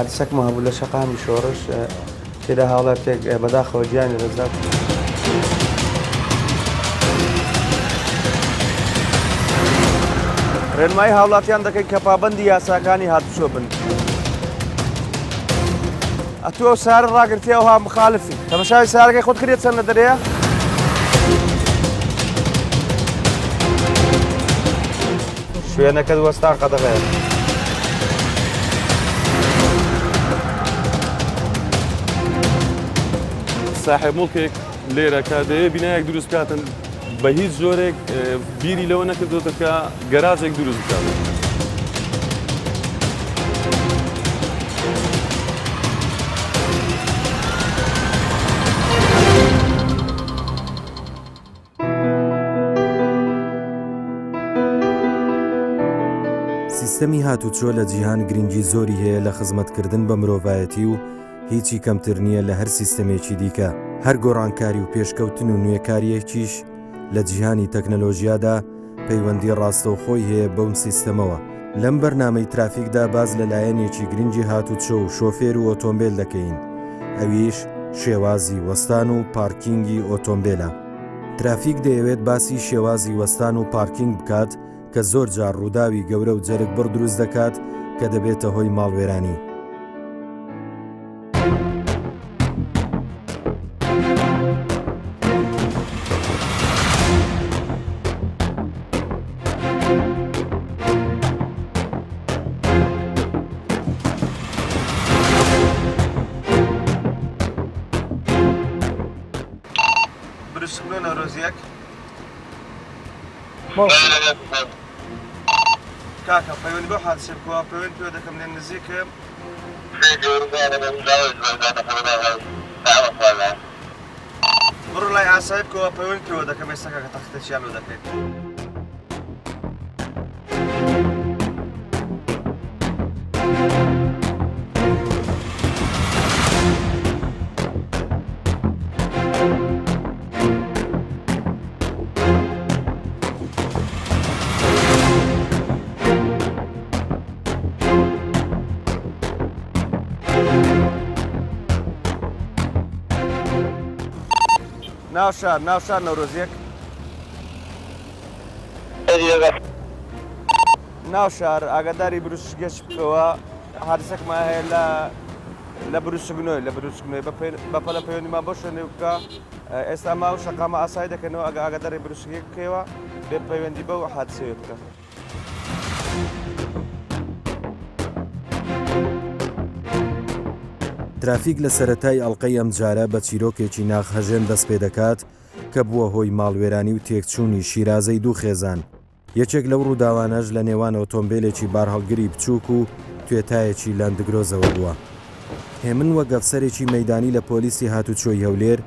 حادثەکمان هەبوو لە شەقامی شۆڕش تێدا هاوڵاتێک بەداخەوە گیانی ڕزگار ڕێنمایی هاوڵاتیان دەکەین کە پابەندی یاساکانی هاتوچۆ بن. ئەتوو ئەو سارە ڕاگرتیەوە مخالفی تەمەشای سارەکەی خۆت کردێت چەند لە دەرەیە؟ شوێنەکەت وەستا قەدەغەیە. صاحب مڵکێک لێرە کە دەیە بینایەک دروست بکاتن بە هیچ زۆرێک بیری لەوە نەکردوتە کە گەراجێک دروست بکات. سیستەمی هاتوچۆ لە جیهان گرنگی زۆری هەیە لە خزمەتکردن بە مرۆڤایەتی و هیچی کەمتر نییە لە هەر سیستەمێکی دیکە. هەر گۆڕانکاری و پێشکەوتن و نوێکاریەکیش لە جیهانی تەکنەلۆژیادا پەیوەندی ڕاستەوخۆی هەیە بەم سیستەمەوە. لەم بەرنامەی ترافیکدا باز لە لایەنێکی گرنگی هاتوچۆ و شۆفێر و ئۆتۆمبیل دەکەین. ئەویش شێوازی وەستان و پارکینگی ئۆتۆمبیلە. ترافیک دەیەوێت باسی شێوازی وەستان و پارکینگ بکات کە زۆر جار ڕووداوی گەورە و جەرگبڕ دروست دەکات کە دەبێتە هۆی ماڵوێرانی. برسکلۆ نەڕۆزیەک کاکە پەیوەندی بۆ حادسە بکووە پەیوەند پێوە دەکەم لێ نزیکم بڕۆ لای ئاسایی بکەوە پەیوەند پێوە دەکەم ئێستا کە تەختەچیان لۆ دەکەیت. ناوشار نەورۆزیەک ناوشار ئاگاداری بروسگەچ بکەوە حادسەکمان هەیە لە بروسگنۆی بەپەلە پەیوەندیمان بۆ شوێنێ بکە ئێستا ماو شەقامە ئاسایی دەکەنەوە ئەگە ئاگاداری بروسگەک بکەوە بێ پەیوەندی بەو حادسەیە بکە. ترافیک لە سەرەتای ئەڵلقەی ئەم جارە بە چیرۆکێکی ناخهەژێن دەست پێ دەکات کە بووە هۆی ماڵوێرانی و تێکچوونی شیرازەی دوو خێزان. یەکێک لەو ڕووداوانەش لە نێوان ئۆتۆمبیلێکی بارهەڵگری بچووک و توێتایەکی لاندگرۆزەوە بووە. هێمن وەک ئەفسەرێکی مەیدانی لە پۆلیسی هاتوچۆی هەولێر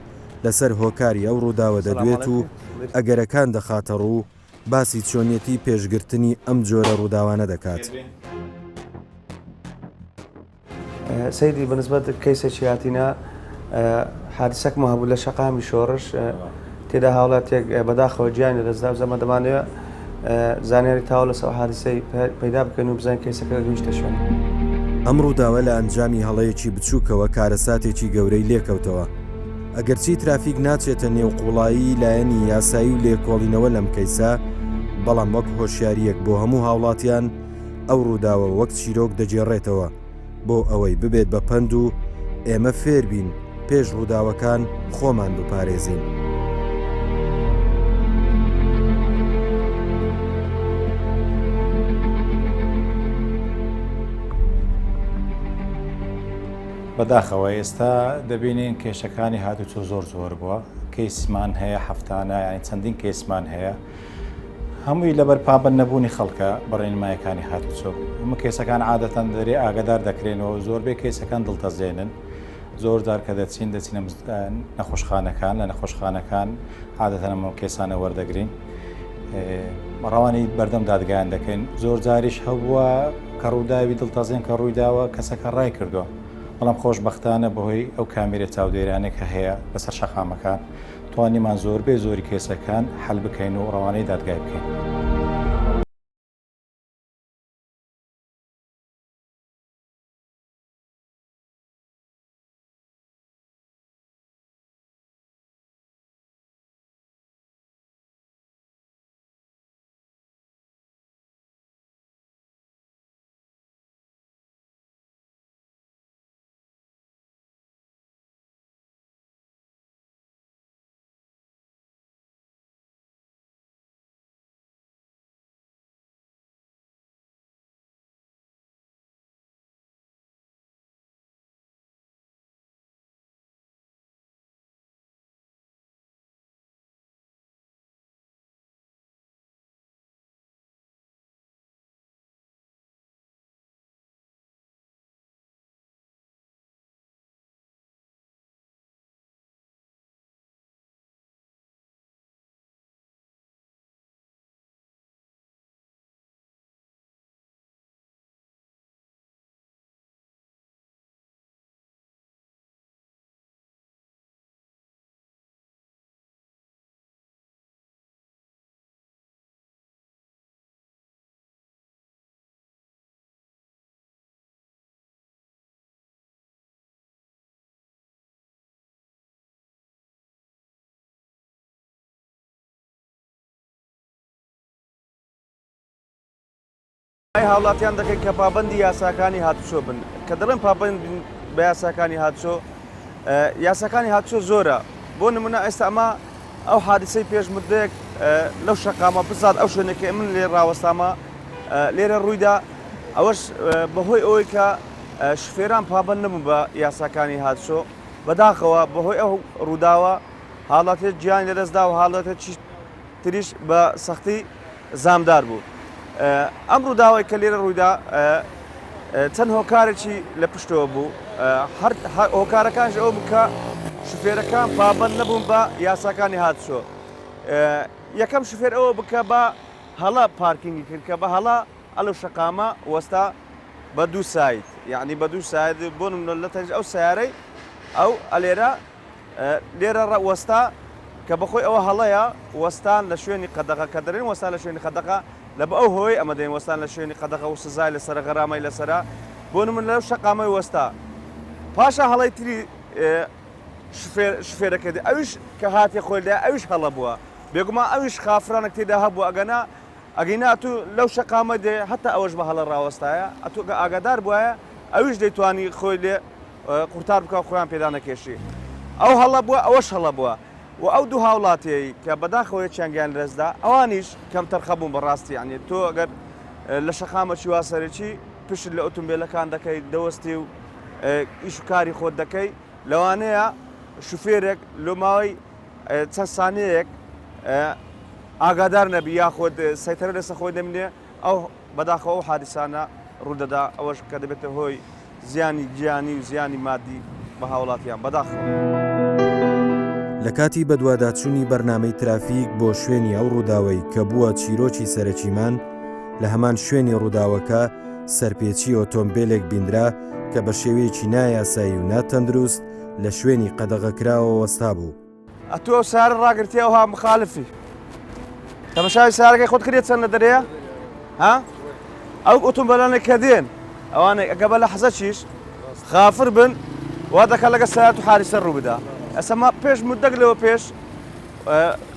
لەسەر هۆکاری ئەو ڕووداوە دەدوێت و ئەگەرەکان دەخاتە ڕوو باسی چۆنیەتی پێشگرتنی ئەم جۆرە ڕووداوانە دەکات. سەیدی بەنسبەت کەیسێکی هاتیە حادثەکمان هەبوو لە شەقامی شۆڕش تێدا هاوڵاتێک بەداخەوە گیانی ڕزگار زەمە دەمانەوە زانیاری تاوە لەسەر حادثەی پەیدا بکەن و بزانین کەیسەکە گەیشتە شوێن. ئەم ڕووداوە لە ئەنجامی هەڵەیەکی بچووکەوە کارەساتێکی گەورەی لێکەوتەوە. ئەگەرچی ترافیک ناچێتە نێوقوڵایی لایەنی یاسایی و لێکۆڵینەوە لەم کەیسە، بەڵام وەک هۆشیاریەک بۆ هەموو هاوڵاتیان ئەو ڕووداوە وەک چیرۆک دەجێڕێتەوە بۆ ئەوەی ببێت بە پەند و ئێمە فێر بین پێش ڕووداوەکان خۆمان بپارێزین. بەداخەوە ئێستا دەبینین کێشەکانی هاتوچۆ زۆر بووە. کەیسمان هەیە هەفتانە یانی چەندین کەیسمان هەیە هەمووی لەبەر پابەند نەبوونی خەڵکە بەڕێنمایەکانی هاتوچۆ. هەموو کێسەکان عادەتەن دەرێ ئاگادار دەکرێنەوە زۆربەی کێسەکان دڵتەزێنن زۆر جار کە دەچینە نەخۆشخانەکان لە نەخۆشخانەکان عادەتەن ئەمە کێسانە وەردەگرین ڕەوانی بەردەم دادگایان دەکەین. زۆر جاریش هەبووە کە ڕووداوی دڵتەزێن کە ڕوویداوە کەسەکە ڕای کردووە، بەڵام خۆشبەختانە بەهۆی ئەو کامێرە چاودێرانێک کە هەیە لەسەر شەقامەکان توانیمان زۆری کێسەکان حەل بکەین و ڕەوانەی دادگای بکەین. ئەی هاوڵاتیان دەکەن کە پابەندی یاساکانی هاتوچۆ بن کە دەڵێن پابند بە یاساکانی هاتوچۆ یاساکانی هاتوچۆ زۆرە بۆ نمونە ئێستا ئەمە ئەو حادثەی پێشمردەیەک لەو شەقامە بزات ئەو شوێنێکی من لێ ڕاوەستامە لێرە ڕوویدا ئەوەش بەهۆی ئەوەی کە شفێران پابند نەبوون بە یاساکانی هاتوچۆ بەداخەوە بەهۆی ئەو ڕووداوە حاڵاتێت گیانی لەدەستدا و حاڵەتێت تریش بە سەختی زامدار بوو. ئەم ڕووداوای کە لێرە ڕوویدا چەند هۆکارێکی لە پشتەوە بوو هۆکارەکانش ئەو بکە شوفێرەکان پابند نەبوون بە یاساکانی هاتوچۆ. یەکەم شوفێر ئەوە بکە بە هەڵە پارکینگی کرد کە بە هەڵە ئەلو شەقامە وەستا بە دوو سایت یعنی بە دوو سایت بۆ نمونە لە تەنج ئەو سیارەی ئەو ئەلێرە لێرە وەستا کە بەخۆی ئەوە هەڵەیە وەستان لە شوێنی قەدەقە کە دەرێن وەستان لە شوێنی قەدەقە لە بە ئەو هۆی ئەمە دەین وەستان لە شوێنی قەدەقە و سزای لەسەر غەرامەی لەسەرا بۆ نمونە لەو شەقامەی وەستا پاشا هەڵەی تری شفێرەکەی ئەویش کە هاتیە خۆیدا ئەویش هەڵە بووە بێگومان ئەویش خافرانێک تێدا هەبوو ئەگەنا ئەگەینا تو لەو شەقامە دێ هەتا ئەوەش بە هەڵە ڕاوەستایە ئەتو ئاگادار بووە ئەویش دەیتوانی خۆی لێ قورتار بکە خۆیان پێدا نەکێشی ئەو هەڵە بووە ئەوەش هەڵە بووە و ئەو دوو هاوڵاتیایی کە بەداخەوەی چیانگیان لەدەستدا ئەوانیش کەم تەرخەبوون بەڕاستی عنی تۆ ئەگەر لە شەقامەی واسەرێکی پشت لە ئۆتۆمبیلەکان دەکەی دەوەستی و ئیش و کاری خۆت دەکەی لەوانەیە شوفێرێک لە ماوەی چەند سانەیەک ئاگادار نەبی یاخۆت سەیتەرە لەسەر خۆی دەمێنێ ئەو بەداخەوە حادیسانە ڕوودەدا ئەوەش کە دەبێتە هۆی زیانی گیانی و زیانی مادی بە هاوڵاتیان بەداخەوە. لە کاتی بەدواداچوونی بەرنامەی ترافیک بۆ شوێنی ئەو ڕووداوەی کە بووە چیرۆکی سەرەکیمان لە هەمان شوێنی ڕووداوەکە سەرپێچی ئۆتۆمبیلێک بیندرا کە بە شێوەیەکی نایاسایی و ناتەندروست لە شوێنی قەدەغەکراوە وەستا بوو. ئەتۆ سارە ڕاگرتیەوە مخالفی تەمەشای سارەکەی خۆت کرێت چەند لە دەرەیە ها ئەو ئۆتۆمبیلانێک کە دێن ئەوانە ئەگە بە لە حەزە چیش خافر بن وا دەکات لەگە سەرات و حادیسە ڕوو بدا. ئەسەما پێش مدەک لەوە پێش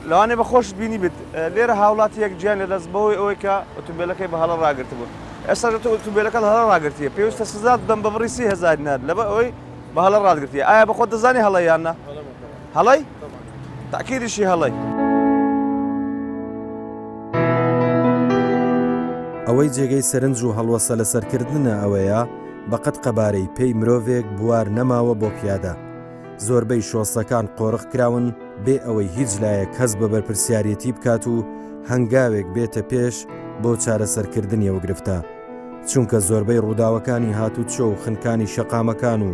لەوانێ بە خۆشت بینی بێت لێرە هاوڵاتیەک گیان لەدەست بەوەی ئەوەی کە ئۆتۆمبیلەکەی بە هەڵە ڕاگرت بوو. ئێستا ئۆتۆمبیلەکە هەڵە ڕاگرتیە پێویستە سزات دەم بە بڕی 30,000 دینار لەبە ئەوەی بە هەڵە ڕاگرتیە. ئایا بە خۆت دەزانی هەڵە یاننا هەڵەی تاکیدیشی هەڵەی. ئەوەی جێگەی سەرنج و هەڵوەسە لەسەرکردنە ئەوەیە بەقەت قەبارەی پێی مرۆڤێک بوار نەماوە بۆ پیادە. زۆربەی شۆستەکان قۆڕق کراون بێ ئەوەی هیچ لایەک کەس بە بەرپرسیارەتی بکات و هەنگاوێک بێتە پێش بۆ چارەسەرکردنیەوە گرفتە. چونکە زۆربەی ڕووداوەکانی هاتوچۆ و خنکانی شەقامەکان و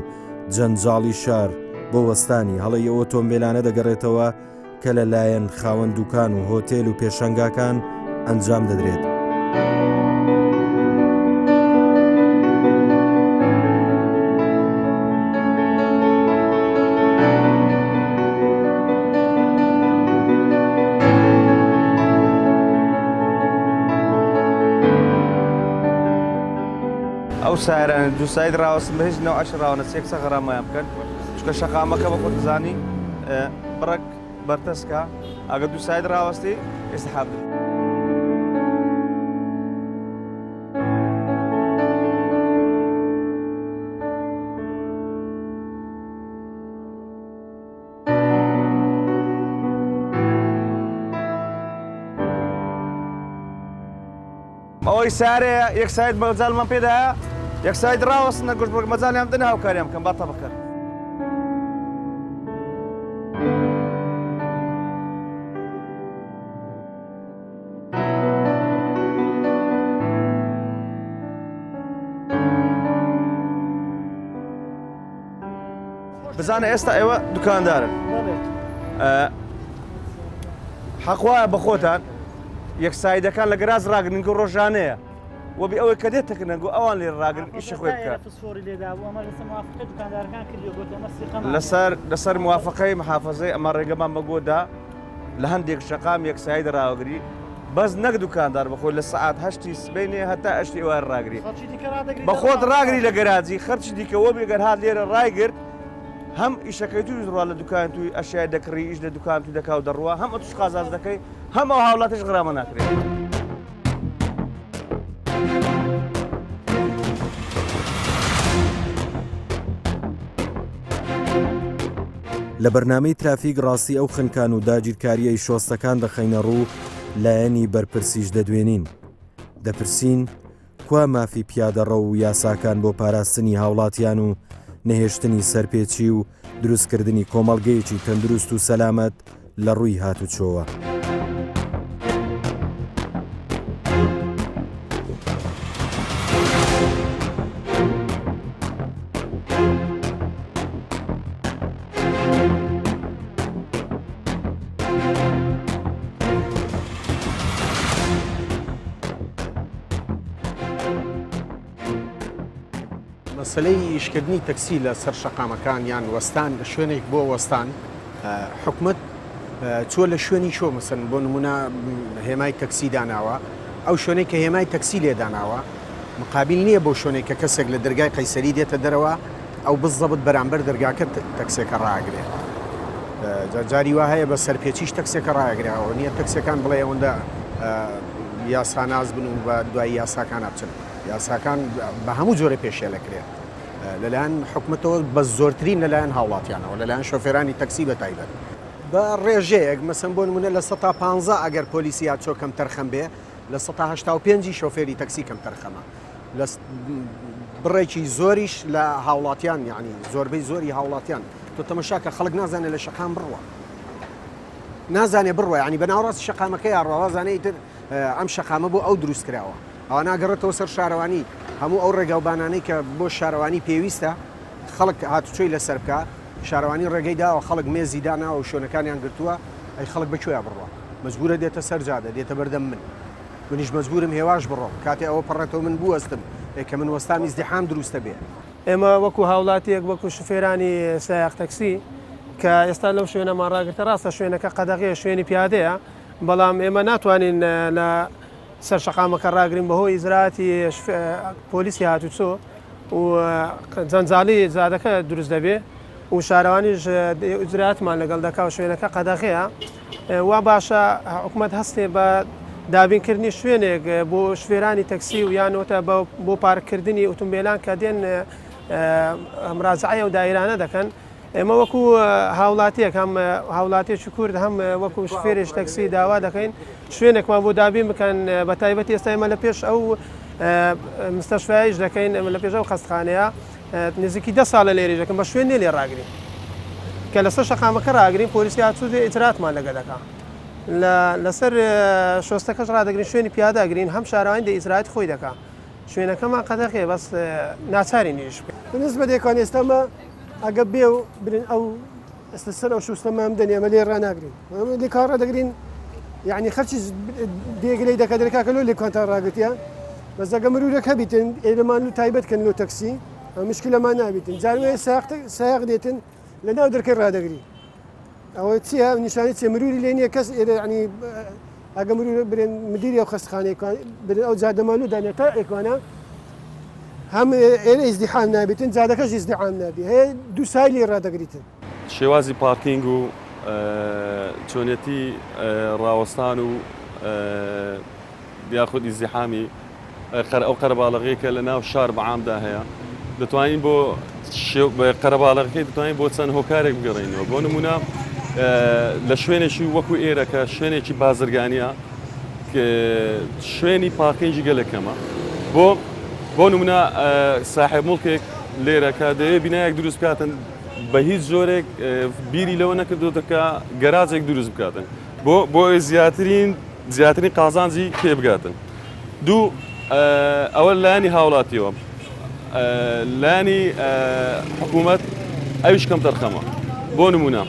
جەنجاڵی شار بۆ وەستانی هەڵەی ئۆتۆمبیلانە دەگەڕێتەوە کە لەلایەن خاوەن دوکان و هۆتێل و پێشەنگاکان ئەنجام دەدرێت. ئەو سایران دو ساید ڕاوەستن بە هیچ نەوە عەش ڕاوەنە سێکسە غەرامەیان بکەن چونکە شەقامەکە بە خۆت دەزانی بڕێک بەرتەسکە ئەگە دو ساید ڕاوەستی ئێستحاب دێت. ئەوەی سارەیە یەک ساید مەجاڵمان پێدایە یەک ساید ڕاوەستنە گوشت بڕک مەجاڵیان بدەنە هاوکاریان بکەم باتە بکەن. بزانە ئێستا ئێوە دوکاندارن حەق وایە بە خۆتان یەک سایدەکان لە گەراج ڕاگرنگ و ڕۆژانەیە وەبی ئەوەی کە دێتەکەنەنگ و ئەوان لێ ڕاگرن ئیشی خۆی بکە لەسەر موافقەی محافەزەی ئەمە ڕێگەمان بەگۆدا لە هەندێک شەقام یەک ساید ڕاوەگری بەس نەک دوکاندار بەخۆی لە سەعات 8 سبەینێ هەتا 8 ئێوار ڕاگری بە خۆت ڕاگری لە گەراجی خەرچی دیکە وەبی گەر هات لێرە ڕایگرت هەم ئیشەکەی توی ڕوا لە دوکان توی ئەشیای دەکڕی ئیش لە دوکان توی دەکا و دەڕوە هەم ئەتوش قازاز دەکەی هەم ئەو هاوڵاتیش غرامە ناکرێت. لە بەرنامەی ترافیک ڕاستی ئەو خنکان و داگیرکاریەی شۆستەکان دەخەینە ڕوو لایەنی بەرپرسیش دەدوێنین. دەپرسین کوا مافی پیادەڕە و یاساکان بۆ پاراستنی هاوڵاتیان و نەهێشتنی سەرپێچی و دروستکردنی کۆمەڵگەیەکی تەندروست و سەلامەت لە ڕووی هاتوچۆوە. مەسلەی ئیشکردنی تەکسی لە سەر شەقامەکان یان وەستان لە شوێنێک بۆ وەستان حکومت چۆ لە شوێنی شۆ مەسەن بۆ نمونە هێمای تەکسی داناوە ئەو شوێنێک کە هێمای تەکسی لێداناوە مقابل نییە بۆ شوێنێک کە کەسێک لە دەرگای قەیسەری دێتە دەرەوە ئەو بزەبت بەرامبەر دەرگاکە تەکسێکە ڕاگرێت. جاری وا هەیە بە سەرپێچیش تەکسێکە ڕاگرراوە نییە تەکسەکان بڵێ ئەوەندە یاساناز بن و بە دوای یاساکان بچن. یاساکان بە هەموو جۆرە پێشێلەکرێت لەلایەن حکومەتەوە بە زۆرترین لەلایەن هاوڵاتیانەوە لەلایەن شۆفێرانی تەکسی بە تایبەت بە ڕێژەیەک مەسەن بۆ نمونە لە 115 ئەگەر پۆلیسیا چۆ کەم تەرخەم بێ لە 185 شۆفێری تەکسی کەم تەرخەمە لە بڕێکی زۆریش لە هاوڵاتیان یعنی زۆربەی زۆری هاوڵاتیان تۆ تەمەشاکە خەڵک نازانێت لە شەقام بڕوە نازانێ بڕوە ینی بە ناوڕاستی شەقامەکەی ڕاوازانەی تر ئەم شەقامە بۆ ئەو دروست کراوە ئەوە ناگەڕێتەوە سەر شارەوانی هەموو ئەو ڕێگاوبانانەی کە بۆ شارەوانی پێویستە خەڵک هاتوچۆی لەسەر بکە شارەوانی ڕێگەی داوە خەڵک مێزی داناوە و شوێنەکانیان گرتووە ئەی خەڵک بەکوێ بڕوە مەجبورە دێتە سەر جادە دێتە بەردەم من منیش مەجبورم هێواش بڕۆم کاتێ ئەوە پەڕێتەوە من بوەستم کە من وەستامی زدیحام دروستە بێ. ئێمە وەکو هاوڵاتیەک وەکو شوفێرانی سایاق تەکسی کە ئێستا لەو شوێنەمان ڕاگرتە ڕاستە شوێنەکە قەدەغەیە شوێنی پیادەیە بەڵام ئێمە ناتوانین لە سەر شەقامەکە ڕاگرین بەهۆی ئیزراعاتی پۆلیسی هاتوچۆ و جەنجاڵی زادەکە دروست دەبێ و شارەوانیش ئیزراعاتمان لەگەڵ دەکا و شوێنەکە قەدەغەیە وا باشە حکومەت هەستێ بە دابینکردنی شوێنێک بۆ شوێرانی تەکسی و یانەوەتە بۆ پارکردنی ئۆتۆمبیلان کە دێن مراجعە و دایرانە دەکەن. ئێمە وەکو هاوڵاتیەک هەم هاوڵاتێکی کورد هەم وەکو شوفێرێش تەکسی داوا دەکەین شوێنێکمان بۆ دابین بکەن بە تایبەت ئێستا ئێمە لە پێش ئەو مستەشفایش دەکەین لە پێش ئەو خەستخانەیە نزیکی 10 ساڵە لێرە دەکەن بە شوێن لێ ڕاگرین کە لەسەر شەقامەکە ڕاگرین پۆلیسی هاتوچۆ ئیجراتمان لەگە دەکا لەسەر شۆستەکەش ڕدەگرین شوێنی پیاداگرین هەم شارەوانی ئیجرات خۆی دەکا شوێنەکەمان قەدەغێ بەس ناچاری نیش بالنسبة لێکان ئێستامە ئەگە بێ و برن ئەو سەر ئەو شوستەمە دەنێ ئەمە لێ ڕناگرین لێ کار ڕدەگرین یعنی خەرچی دێگلەی دەکە دەرکاکە لۆ لێکانتا ڕاگرتیە بەس ئەگە مرورەکە بیتن ئێرەمان و تایبەتکەن لۆ تەکسی مشکلەمان نابیتن جارێ سایاق دێتن لە ناو دەرکەی ڕدەگری ئەوە چیە نیشانی چێ مروری لێ نییە کەس ئێرە ینی ئەگە مرور برێن مدیری ئەو خەستخانەیەکان برن ئەو جادەمان و دانێتە ئێکوانە هەم ئێرە ئیزدیحام نابێتن جادەکەش ئیزدیحام نابێت هەیە دوو سای لێ ڕدەگریتن شێوازی پارکینگ و چۆنێتی ڕاوەستان و یاخود ئیزدیحامی ئەو قەرەباڵغەیەکە لە ناو شار بەعامدا هەیە دەتوانین بۆ قەرەباڵغەکەی دەتوانین بۆ چەند هۆکارێک بگەڕێنەوە بۆ نمونە لە شوێنێکی وەکو ئێرەکە شوێنێکی بازرگانیە شوێنی پارکینگی گەلەکەمە بۆ نمونە ساحب مڵکێک لێرەکە دەوێت بینایەک دروست بکاتن بە هیچ زۆرێک بیری لەوە نەکردوتەکە گەراجێک دروست بکاتن بۆ زیاترین قازانجی پێ بگاتن. دوو ئەوە لایانی هاوڵاتیەوە لایانی حکوومەت ئەویش کەم تەرخەمە بۆ نمونە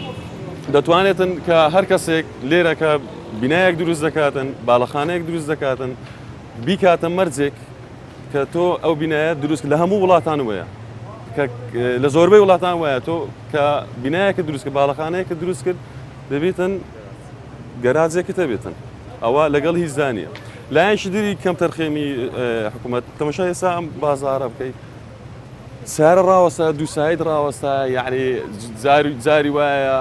دەتوانێتن کە هەر کەسێک لێرەکە بینایەک دروست دەکاتن باڵەخانەیەک دروست دەکاتن بیکاتە مەرجێک کە تۆ ئەو بینایە دروست لە هەموو وڵاتان وەیە لە زۆربەی وڵاتان وایە تۆ کە بینایەکە دروست کرد باڵەخانەیەکە دروست کرد دەبێتن گەراجێکت هەبێتن ئەوە لەگەڵ هیچ زانیە لایەنشی دیری کەم تەرخێمی حکوومەت تەماشای ئێستا ئەم بازارە بکەیت سارە ڕاوەستە دوو ساید ڕاوەستە یعنی جاری وایە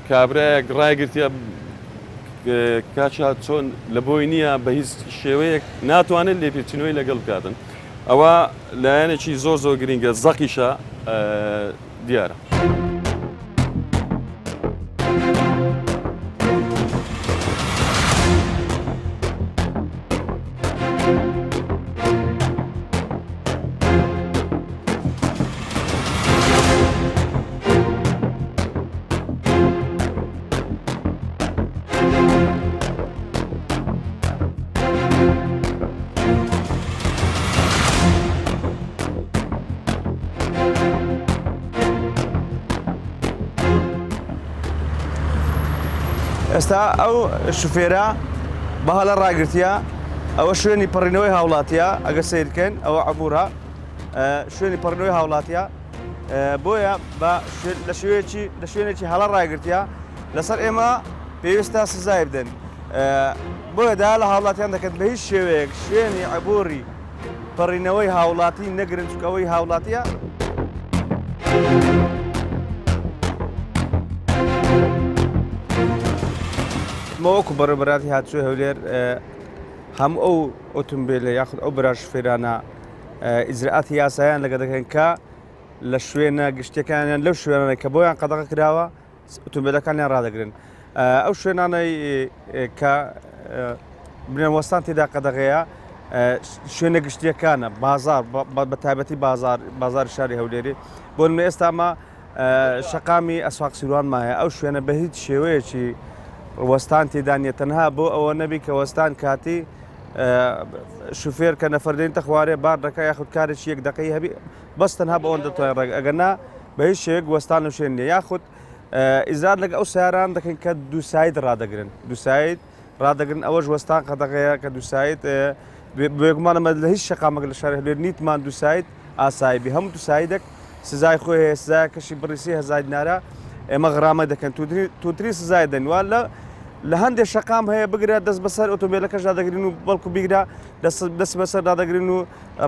کابراەک ڕایگرتیە کاچا چۆن لە بۆی نییە بە هیچ شێوەیەک ناتوانێت لێپێچینەوەی لەگەڵ بکاتن ئەوە لایەنێکی زۆر گرینگە زەقیشە دیارە. ئێستا ئەو شوفێرە بە هەڵە ڕاگرتیە ئەوە شوێنی پەڕینەوەی هاوڵاتیە ئەگە سیرکەن ئەوە عبورە شوێنی پەڕینەوەی هاوڵاتیە بۆیە لە شوێنێکی هەڵە ڕاگرتیە لەسەر ئێمە پێویستە سزای بدەن بۆیە دا لە هاوڵاتیان دەکەن بە هیچ شێوەیەک شوێنی عبوری پەڕینەوەی هاوڵاتی نەگرن چکەوەی هاوڵاتیە وەکو بەڕێبەراتی هاتووی هەولێر هەموو ئەو ئۆتۆمبیلە یاخود ئەو برا شوفێرانە ئیجرئاتی یاساییان لەگە دەکەن کە لە شوێنە گشتەکانیان لەو شوێنانەی کە بۆیان قەدەغە کراوە ئۆتۆمبیلەکانیان ڕادەگرن ئەو شوێنانەی کە بنەوەستان تێدا قەدەغەیە شوێنە گشتیەکانە بازار بە تایبەتی بازاری شاری هەولێری بۆ نمونە ئێستامە شەقامی ئەسواق سیروان مایە ئەو شوێنە بە هیچ شێوەیەکی وەستان تێدانە تەنها بۆ ئەوە نەبی کە وەستان کاتی شوفێر کە نەفەردەینتە خوارێ بار دەکە یاخود کارێکی یەک دقەی هەبی بەس تەنها بە ئەوەن دەتوانێت ڕێک ئەگەرنا بە هیچ شێوەیەک وەستان و شوێن نیە یاخود ئیزاد لەگە ئەو سیاران دەکەن کە دوو ساید ڕادەگرن دوو ساید ڕادەگرن ئەوەش وەستان قەدەغەیە کە دوو ساید بێگومانەمە لە هیچ شەقامەک لە شاری هەولێر نیتمان دوو ساید ئاسایبی هەموو دوو سایدێک سزای خۆی هەیە سزای کەشی بڕیسی 1000 دینارە ئێمە غرامە دەکەن تووتری سزای دەن وا لە هەندێک شەقام هەیە بگرێت دەست بەسەر ئۆتۆمبیلەکەش دادەگرین و بەڵکو بیگرا دەست بەسەر دادەگرین و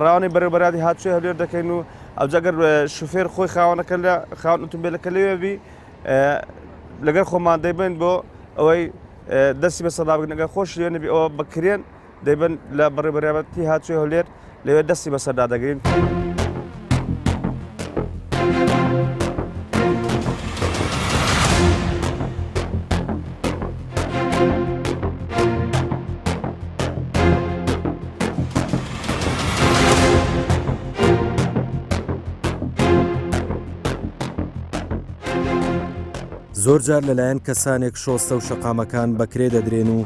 ڕاوانی بەڕێبەراتی هاتووی هەولێر دەکەین و ئەوجەگەر شوفێر خۆی خاوەنەکە لە خاوەن ئۆتۆمبیلەکە لەوێبی لەگەر خۆمان دەیبن بۆ ئەوەی دەستی بەسەر دابگرن ئەگەر خۆش لێ نەبی ئەوە بکرێن دەیبن لە بەڕێبەراتی هاتووی هەولێر لەوێ دەستی بەسەر دادەگرین. زۆرجار لەلایەن کەسانێک شۆستە و شەقامەکان بەکرێ دەدرێن و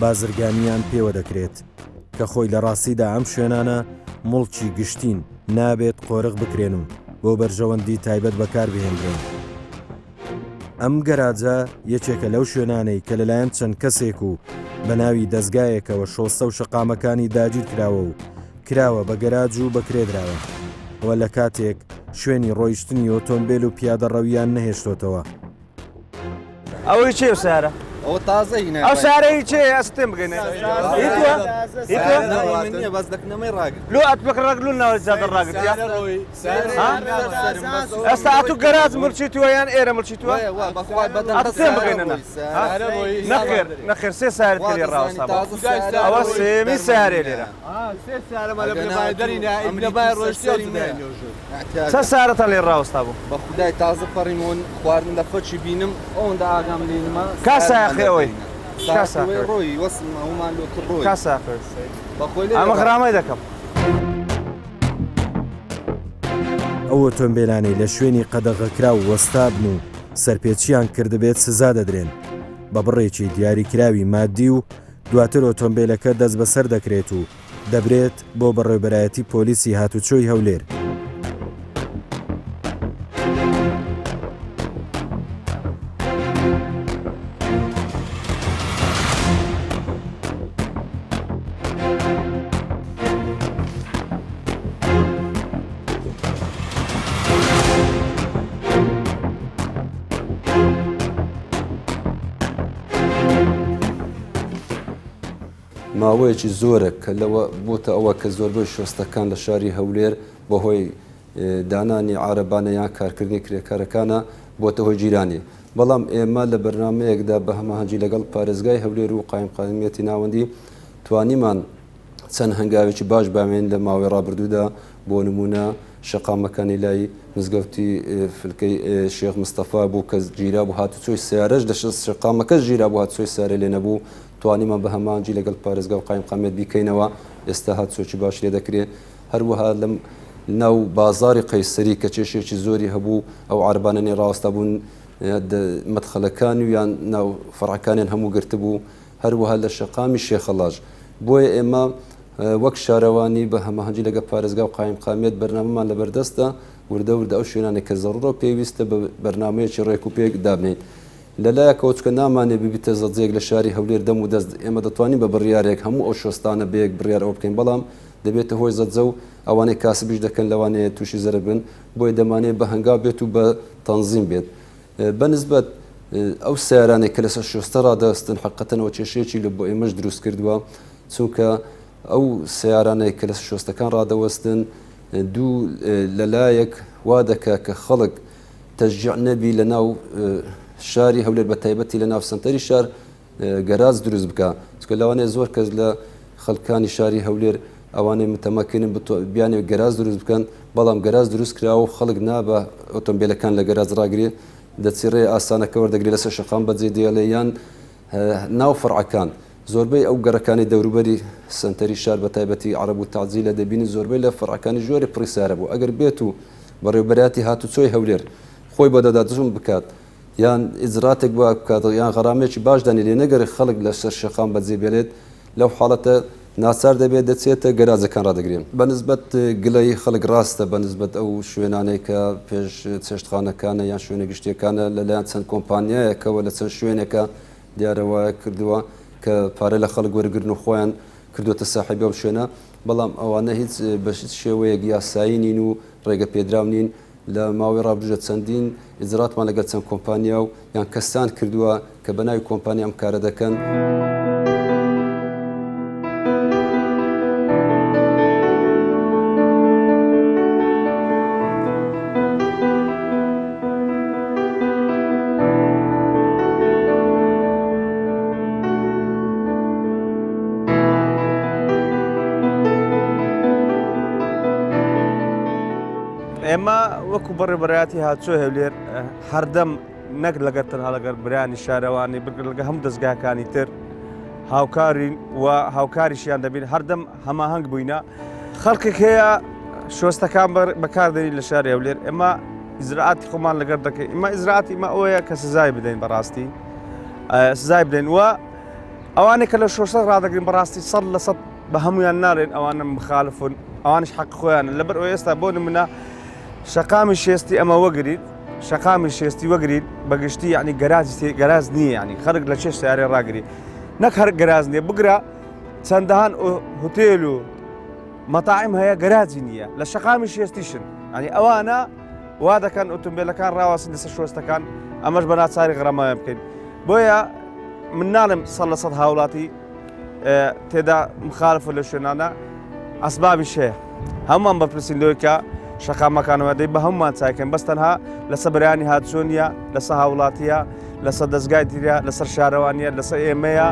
بازرگانیان پێوە دەکرێت کە خۆی لە ڕاستیدا ئەم شوێنانە مڵکی گشتین نابێت قۆرق بکرێن و بۆ بەرژەوەندی تایبەت بەکار بهێنرێن. ئەم گەراجە یەکێکە لەو شوێنانەی کە لەلایەن چەند کەسێک و بە ناوی دەستگایەکەوە شۆستە و شەقامەکانی داگیر کراوە و کراوە بە گەراج و بەکرێدراوە ئەوە لە کاتێک شوێنی ڕۆیشتنی ئۆتۆمبیل و پیادە ڕەویان نەهێشتۆتەوە. ئەوەی چێ و سارە؟ ئەو تازەینە ئەو سارەی چێ ئەستێن بگەنێ بەس دەکنەمەی ڕاگرت لۆ ئەتبک ڕگلون ناوە زیادە ڕاگرت ئێستا ئەتو گەراج مڵچیتووە یان ئێرە مڵچیتووە ئەستێن بگەینەنا نەخێر نەخێر سێ سارت لێ ڕاوەستا ئەوە سێمی سارێ لێرە چە سارەتە لێ ڕاوەستا بوو بە خودای تازە پەڕیمۆن خواردن لە خۆکی بینم ئەوەندا ئاگام لێنمە کاساخێ ئەوەی ڕۆی وەسم ئەومان لۆتر ڕۆی کاساخێ ئەمە غرامەی دەکەم. ئەو ئۆتۆمبیلانەی لە شوێنی قەدەغەکرا و وەستابن و سەرپێچیان کردبێت سزا دەدرێن بە بڕێکی دیاریکراوی مادی و دواتر ئۆتۆمبیلەکە دەست بەسەر دەکرێت و دەبرێت بۆ بەڕێوەبەرایەتی پۆلیسی هاتوچۆی هەولێر. ماوەیەکی زۆرە کە لەوە بۆتە ئەوە کە زۆربەی شۆستەکان لە شاری هەولێر بەهۆی دانانی عارەبانەیان کارکردنی کرێکارەکانە بۆتە هۆی جیرانی. بەڵام ئێمە لە بەرنمەیەکدا بە هەماهەنگی لەگەڵ پارێزگای هەولێر و قایمقانونیەتی ناوەندی توانیمان چەند هەنگاوێکی باش بامێن لە ماوەی ڕابردوودا بۆ نمونە شەقامەکانی لای مزگەوتی فلکەی شێخ مستەفا بوو کە گیرا بوو هاتوچۆی سیارەش لە شەقامەکەش گیرا بوو هاتوچۆی سیارە لێ نەبوو توانیمان بە هەمانجی لەگەڵ پارێزگا و قایمقامێت بیکەینەوە ئێستا هاتوچۆکی باش لێ دەکرێت. هەروەها لەم ناو بازاری قەیسەری کە کێشێکی زۆری هەبوو ئەو عاربانەی ڕاوەستا بوون مەدخەلەکان و یان ناو فەڕەکانیان هەموو گرتبوو هەروەها لە شەقامی شێخەڵاژ. بۆیە ئێمە وەک شارەوانی بە هەماهەنگی لەگە پارێزگا و قایمقامێت بەرنامەمان لە بەردەستە وردە ئەو شوێنانێک کە زەڕۆ پێویستە بە بەرنمەیەکی ڕێک و پێک دابنین. لەلایەکەوە چکە نامانێ ببیتە زەجێک لە شاری هەولێر دەم و دەست ئێمە دەتوانین بە بڕیارێک هەموو ئەو شۆستانە بەیەک بڕیار ئەو بکەین بەڵام دەبێتە هۆی زەجە و ئەوانەی کاسبیش دەکەن لەوانەیە تووشی زەرە بن بۆی دەمانێت بە هەنگاو بێت و بە تەنزیم بێت بەنسبەت ئەو سیارانێک کە لەسەر شۆستە ڕادەستن حقەتەنەوە کێشەیەکی لە بۆ ئێمەش دروست کردووە چونکە ئەو سیارانێک کە لە شۆستەکان ڕادەوەستن دوو لەلایەک وا دەکا کە خەڵک تەشجیع نەبی لە ناو شاری هەولێر بە تایبەتی لە ناو سنتەری شار گەراج دروست بکە چکە لەوانەیە زۆر کەس لە خەڵکانی شاری هەولێر ئەوانەی متەمەکنن بیانێ گەراج دروست بکەن بەڵام گەراج دروست کراوە و خەڵک نابە ئۆتۆمبیلەکان لە گەراج ڕاگرێ دەچیڕێ ئاسانەکە وەردەگری لەسەر شەقام بەجێ دێڵێ یان ناو فڕعەکان زۆربەی ئەو گەڕەکانی دەوروبەری سنتەری شار بە تایبەتی عەرەب و تاعجیل لە دەبینی زۆربەی لە فڕعەکانی ژۆری پڕیسارە بوو ئەگەر بێت و بەڕێوەبەراتی هاتوچۆی هەولێر خۆی بە دەداتژم بکات یان ئیجراتێک بە بکات یان غەرامێکی باش دانی لێ نەگەری خەڵک لە سەر شەقام بەجێ بێت لەو حاڵەتە ناچار دەبێت دەچێتە گەراجەکان ڕدەگرێن بەنسبەت گلەی خەڵک ڕاستە بەنسبەت ئەو شوێنانەی کە پێش چێشتخانەکانە یان شوێنە گشتیەکانە لەلایەن چەند کۆمپانیایەکەوە لە چەند شوێنێکە دیارەوە کردووە کە پارە لە خەڵک وەرگرن و خۆیان کردوتە ساحیبە و شوێنە بەڵام ئەوانە هیچ بە شێوەیەک یاسایی نین و ڕێگە پێدراو نین لە ماوەی ڕابژە چەندین ئیجراتمان لەگەڵ چەند کۆمپانیا و یان کەسان کردووە کە بەناوی کۆمپانیا ئەم کارە دەکەن. ئێمە وەکو بەڕێبەرایەتی هاتوچۆی هەولێر هەردەم نەک لەگەر تەنها لەگەر برانی شارەوانی لەگە هەموو دەستگاکانی تر هاوکارین و هاوکاریشیان دەبین هەردەم هەماهەنگ بووینە خەڵکێک هەیە شۆستەکان بەکاردێنی لە شاری هەولێر ئێمە ئیزراعاتی خۆمان لەگەر دەکەین ئێمە ئیزراعاتی ئمە ئەوەیە کە سزای بدەین بەڕاستی سزای بدەین وە ئەوانێک کە لە شۆستە ڕادەگرین بەڕاستی 100% بە هەمویان نارێن ئەوانە مخالفون ئەوانش حەق خۆیانن لەبەر ئەو ئێستا بۆ نمونە شەقامی شێستی ئەمە وەگرید شەقامی شێستی وەگرید بەگشتی یعنی گەراج نییە ینی خەرک لە چێش سیارێ ڕاگری نەک هەر گەراج نییە بگرە چەندەهان هۆتێل و مەتاعیم هەیە گەراجی نییە لە شەقامی شێستیشن ینی ئەوانە وا دەکەن ئۆتۆمبیلەکان ڕاوەسن لەسەر شۆستەکان ئەمەش بە ناچاری غەڕەمایە بکەین بۆیە من ناڵێم 100% هاوڵاتی تێدا مخالف لە شوێنانە ئەسبابی شەیە هەمومان بەپرسین لەوەی کە شەقامەکانەوە دەی بە هەمومان چاکەن بەستەنها لەسەر بەرانی هاتچۆ نیە لەسەر هاوڵاتیە لەسەر دەستگای دیرە لەسەر شارەوانیە لەسەر ئێمەیە.